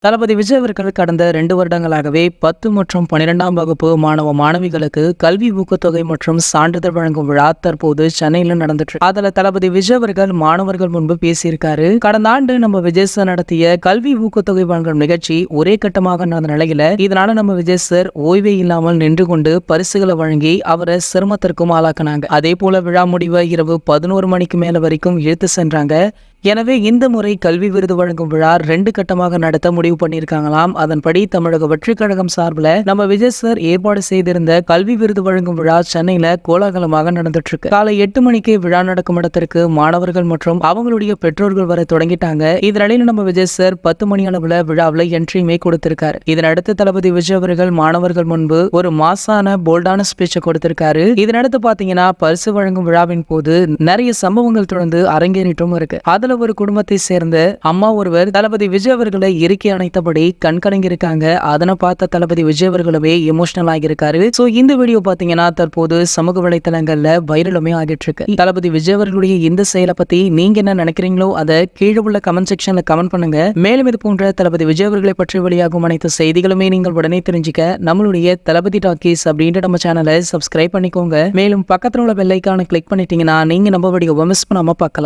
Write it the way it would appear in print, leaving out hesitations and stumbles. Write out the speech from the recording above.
தளபதி விஜய் அவர்கள் கடந்த 2 வருடங்களாகவே 10 மற்றும் 12ஆம் வகுப்பு மாணவ மாணவிகளுக்கு கல்வி ஊக்கத்தொகை மற்றும் சான்றிதழ் வழங்கும் விழா தற்போது சென்னையில நடந்துட்டு அதுல தளபதி விஜய் அவர்கள் மாணவர்கள் முன்பு பேசியிருக்காரு. கடந்த ஆண்டு நம்ம விஜய் சார் நடத்திய கல்வி ஊக்கத்தொகை வழங்கும் நிகழ்ச்சி ஒரே கட்டமாக நடந்த நிலையில இதனால நம்ம விஜய் சார் ஓய்வே இல்லாமல் நின்று கொண்டு பரிசுகளை வழங்கி அவரை சிரமத்திற்கும் ஆளாக்குனாங்க. அதே போல விழா முடிவை இரவு 11 மணிக்கு மேல வரைக்கும் இழுத்து சென்றாங்க. எனவே இந்த முறை கல்வி விருது வழங்கும் விழா 2 கட்டமாக நடத்த முடிவு பண்ணியிருக்காங்களாம். அதன்படி தமிழக வெற்றிக் கழகம் சார்பில் நம்ம விஜய் சார் ஏற்பாடு செய்திருந்த கல்வி விருது வழங்கும் விழா சென்னையில கோலாகலமாக நடந்துட்டு இருக்கு. காலை 8 மணிக்கு விழா நடக்கும் இடத்திற்கு மாணவர்கள் மற்றும் அவங்களுடைய பெற்றோர்கள் வர தொடங்கிட்டாங்க. இதனிடையில நம்ம விஜய் சார் 10 மணி அளவுல விழாவில் என்ட்ரியுமே கொடுத்திருக்காரு. இதனடுத்து தளபதி விஜய் அவர்கள் மாணவர்கள் முன்பு ஒரு மாசான போல்டான ஸ்பீச்சை கொடுத்திருக்காரு. இதனடுத்து பாத்தீங்கன்னா பரிசு வழங்கும் விழாவின் போது நிறைய சம்பவங்கள் தொடர்ந்து அரங்கேறிட்டும் இருக்கு. அதுல ஒரு குடும்பத்தை சேர்ந்த அம்மா ஒருவர் தளபதி விஜய் அவர்களை இறுக்கி அணைத்தபடி கண்கலங்கி இருக்காங்க. அதனை பார்த்த தளபதி விஜய் அவர்களுமே எமோஷனல் ஆகியிருக்காரு. சோ இந்த வீடியோ பாத்தீங்கன்னா தற்போது சமூக வலைத்தளங்கள்ல வைரலுமே ஆகிட்டு இருக்கு. தளபதி விஜய் அவர்களுடைய இந்த செயலை பத்தி நீங்க என்ன நினைக்கிறீங்களோ அதை கீழே உள்ள கமெண்ட் செக்ஷன்ல கமெண்ட் பண்ணுங்க. மேலும் இது போன்ற தளபதி விஜய் அவர்களை பற்றி வெளியாகும் அனைத்து செய்திகளுமே நீங்கள் உடனே தெரிஞ்சுக்க நம்மளுடைய தளபதி டாக்கீஸ் அப்படின்ற நம்ம சேனலை சப்ஸ்கிரைப் பண்ணிக்கோங்க. மேலும் பக்கத்துல உள்ள பெல் ஐகானை கிளிக் பண்ணிட்டீங்கன்னா நீங்க நம்ம வீடியோவை மிஸ் பண்ணாம பார்க்கலாம்.